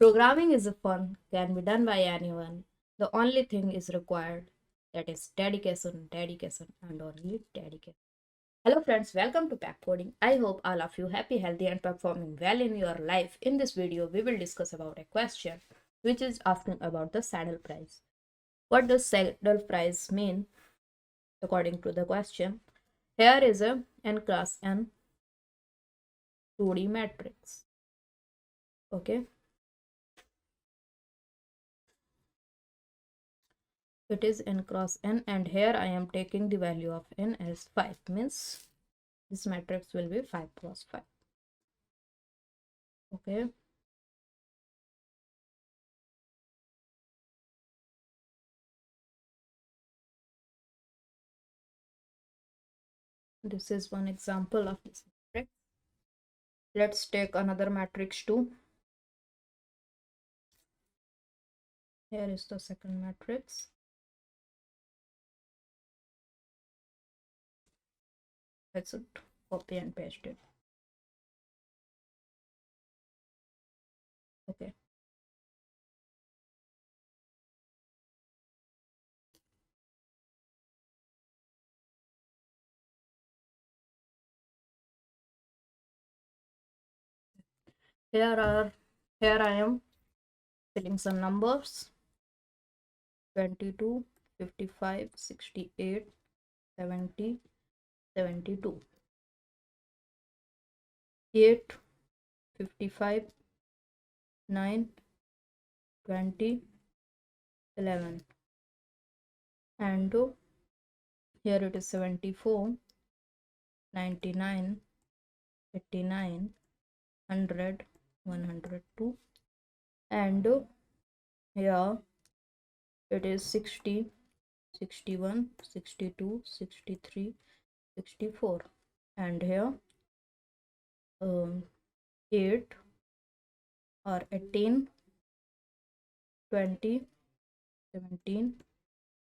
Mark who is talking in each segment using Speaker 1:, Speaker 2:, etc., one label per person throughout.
Speaker 1: Programming is fun, can be done by anyone. The only thing is required, that is dedication, dedication, and only dedication. Hello friends, welcome to Pepcoding. I hope all of you happy, healthy, and performing well in your life. In this video, we will discuss about a question which is asking about the saddle price. What does saddle price mean according to the question? Here is a n class n 2D matrix. Okay. It is n cross n, and here I am taking the value of n as 5, means this matrix will be 5 cross 5. Okay. This is one example of this matrix. Let's take another matrix too. Here is the second matrix. Let's copy and paste it. Okay. Here I am filling some numbers: 22, 55, 68, 70, 72, 8, 55, 9, 20, 11, and here it is 74, 99, 89, 100, 102, and here it is 60, 61, 62, 63, 64, and here 8 or 18, 20, 17,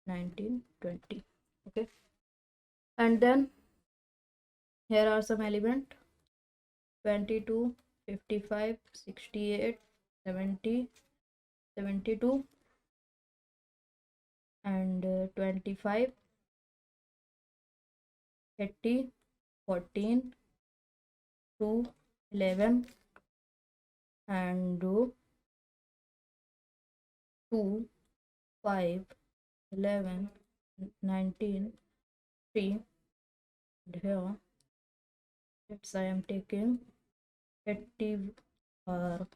Speaker 1: 19, 20. Okay. And then here are some element: 22, 55, 68, 70, 72, and 25, 80, 14, 2, 11, and 2, 5, 11, 19, 3, and here it's I am taking 80 or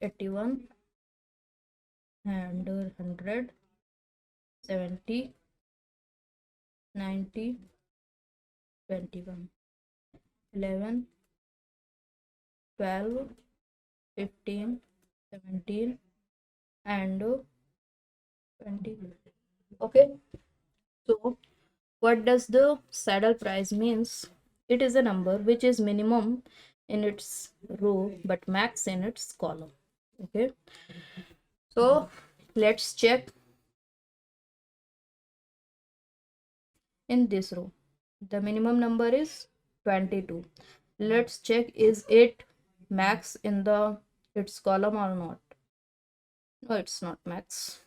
Speaker 1: 81 and 100, 70, 90, 21, 11, 12, 15, 17, and 20. Okay. So what does the saddle price means? It is a number which is minimum in its row but max in its column. Okay. So let's check in this row. The minimum number is 22. Let's check, is it max in the its column or not? No, it's not max.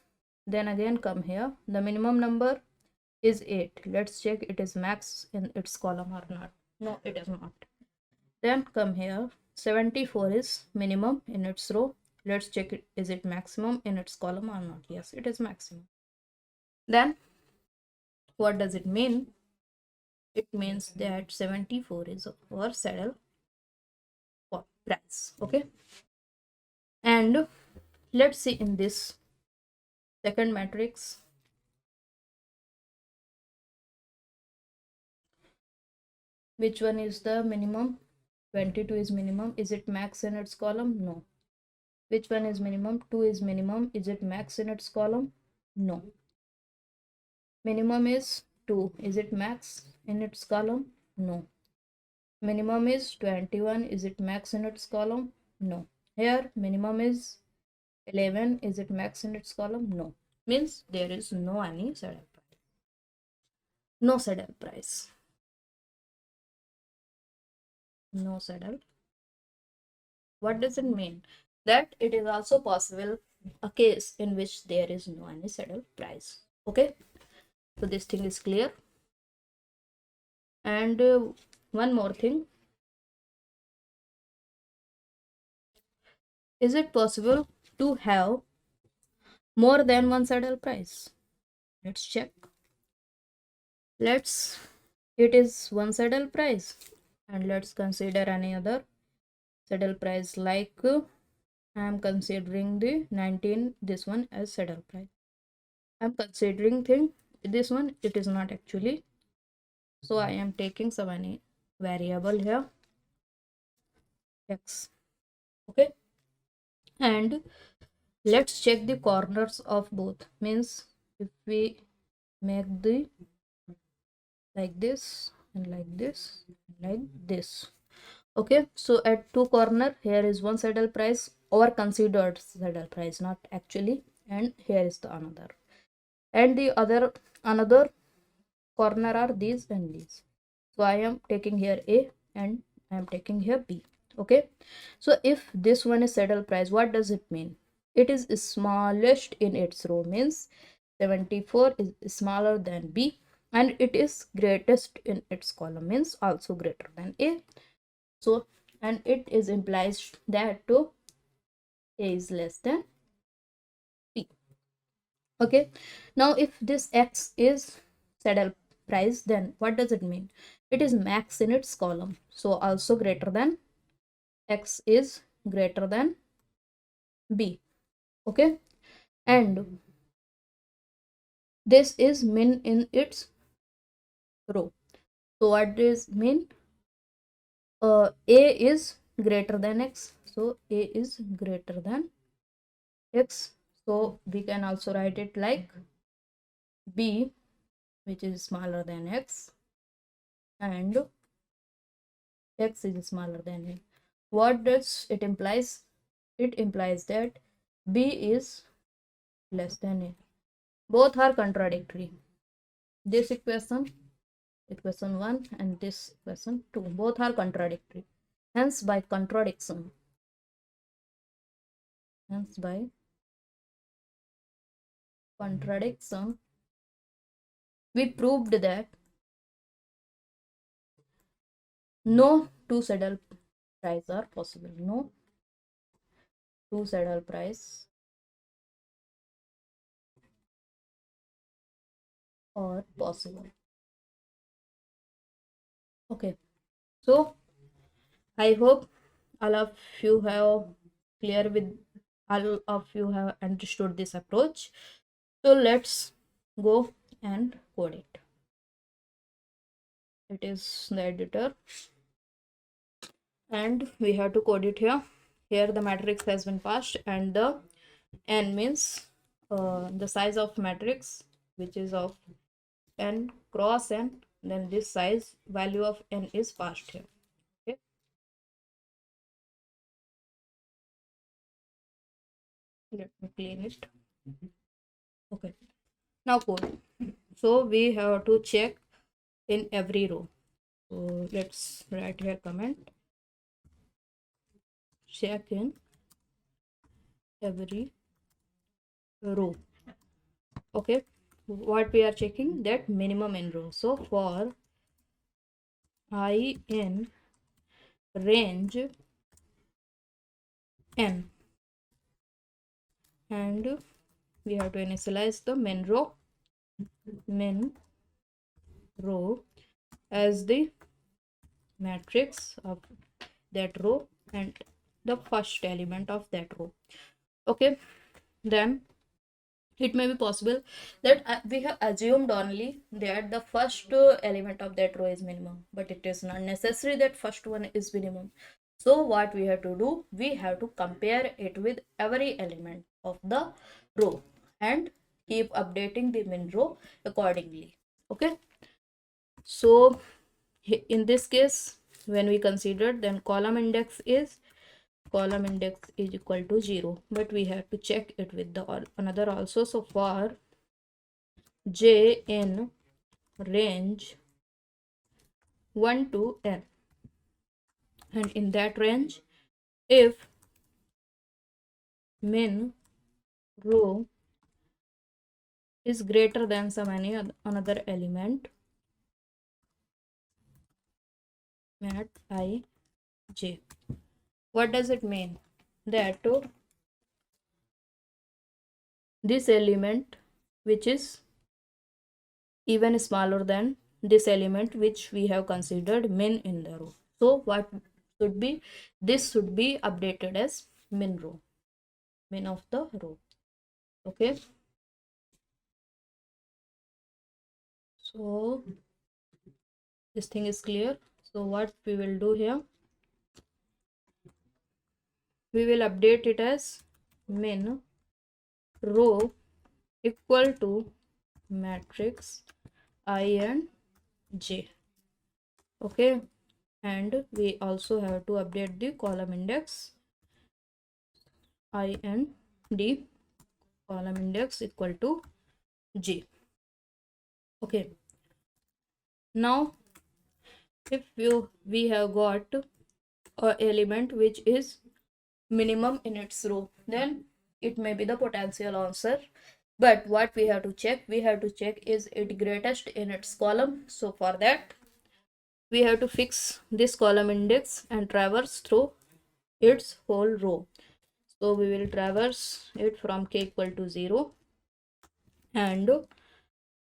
Speaker 1: Then again come here. The minimum number is 8. Let's check it is max in its column or not. No, it is not. Then come here. 74 is minimum in its row. Let's check it, is it maximum in its column or not? Yes, it is maximum. Then what does it mean? It means that 74 is our saddle price. Okay. And let's see in this second matrix. Which one is the minimum? 22 is minimum. Is it max in its column? No. Which one is minimum? 2 is minimum. Is it max in its column? No. Minimum is 2. Is it max in its column? No. Minimum is 21. Is it max in its column? No. Here minimum is 11. Is it max in its column? No. Means there is no any saddle price. No saddle price. No saddle. What does it mean? that it is also possible a case in which there is no any saddle price. Okay, so this thing is clear. And one more thing, is it possible to have more than one saddle price? Let's check. Let's, it is one saddle price, and let's consider any other saddle price, like I am considering the 19, this one as saddle price. I'm considering thing, this one it is not actually, so I am taking some any variable here, x. Okay, and let's check the corners of both. Means if we make the like this and like this and like this. Okay, so at two corner, here is one saddle price or considered saddle price, not actually, and here is the another, and the other another corner are these and these. So I am taking here A and I am taking here B. Okay, so if this one is saddle price, what does it mean? It is smallest in its row, means 74 is smaller than B, and it is greatest in its column, means also greater than A. So, and it is implies that to A is less than B. Okay, now if this X is saddle price, then what does it mean? It is max in its column, so also greater than, X is greater than B. Okay, and this is min in its row. So what does mean? A is greater than X, so A is greater than X. So we can also write it like B, which is smaller than X, and X is smaller than A. What does it implies? It implies that B is less than A. Both are contradictory. This equation 1 and this equation 2, both are contradictory. Hence by contradiction, we proved that no two saddle price are possible. No two saddle price are possible. Okay, so I hope all of you have clear with all of you have understood this approach. So let's go and code it. It is the editor, and we have to code it here. Here the matrix has been passed, and the n means the size of matrix, which is of n cross n, then this size value of n is passed here. Okay, let me clean it. Okay, now code. So we have to check in every row. So let's write here comment, check in every row. Okay, what we are checking? That minimum in row. So for I in range n, and we have to initialize the min row as the matrix of that row and the first element of that row. Okay, then it may be possible that we have assumed only that the first element of that row is minimum, but it is not necessary that first one is minimum. So what we have to do, we have to compare it with every element of the row and keep updating the min row accordingly. Okay, so in this case, when we consider, then column index is equal to 0, but we have to check it with the another also. So for j in range 1 to n, and in that range, if min row is greater than some any another element at I j. What does it mean? That this element which is even smaller than this element which we have considered min in the row. So what should be, this should be updated as min row, min of the row. Okay, so this thing is clear. So what we will do here, we will update it as min row equal to matrix I and j. Okay, and we also have to update the column index I and d, column index equal to j. Okay, now if we have got a element which is minimum in its row, then it may be the potential answer. But what we have to check, we have to check is it greatest in its column. So for that we have to fix this column index and traverse through its whole row. So we will traverse it from k equal to 0, and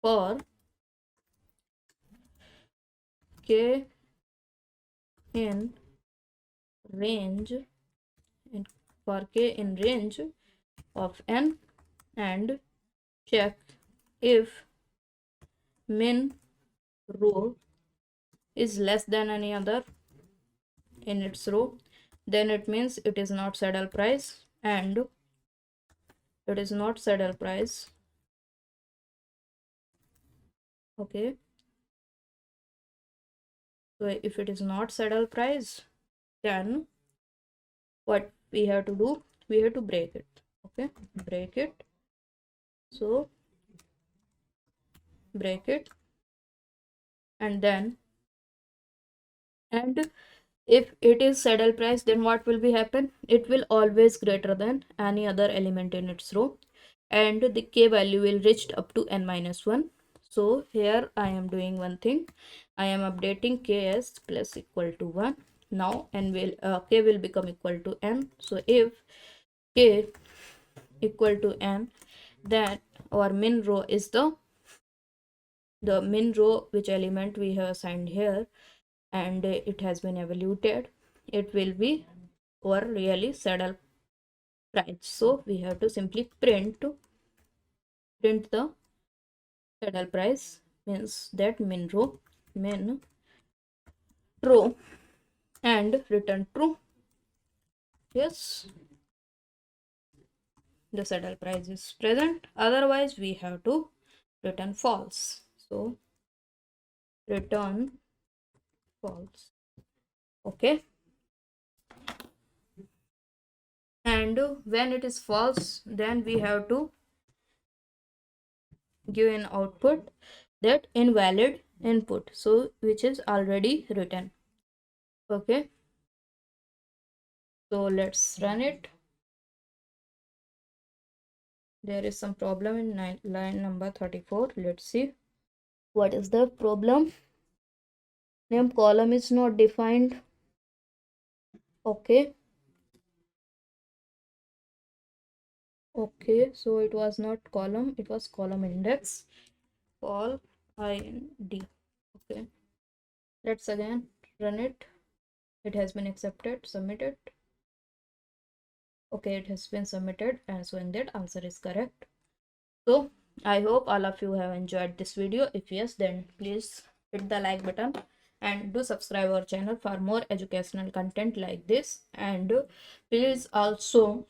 Speaker 1: for k in range, and for k in range of n, and check if min row is less than any other in its row, then it means it is not saddle price, and it is not saddle price. Okay, so if it is not saddle price, then what we have to do, we have to break it. Okay, break it. So break it, and then, and if it is saddle price, then what will be happen, it will always greater than any other element in its row, and the k value will reach up to n minus 1. So here I am doing one thing, I am updating k as plus equal to 1. Now n will k will become equal to n. So if k equal to n, that our min row is the min row which element we have assigned here, and it has been evaluated, it will be our really saddle price. So we have to simply print the saddle price, means that min row, and return true. Yes, the saddle price is present, otherwise we have to return false. So return false. Okay, and when it is false, then we have to give an output that invalid input, so which is already written. Okay, so let's run it. There is some problem in line number 34. Let's see what is the problem. Name column is not defined. Okay, okay, so it was not column, it was column index, col ind. Okay, let's again run it. It has been accepted, submitted. Okay, it has been submitted, and so in that answer is correct. So I hope all of you have enjoyed this video. If yes, then please hit the like button and do subscribe our channel for more educational content like this, and please also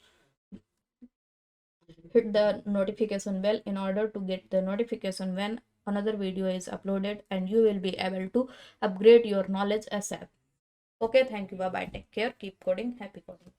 Speaker 1: hit the notification bell in order to get the notification when another video is uploaded, and you will be able to upgrade your knowledge ASAP. Okay, thank you, bye bye, take care, keep coding, happy coding.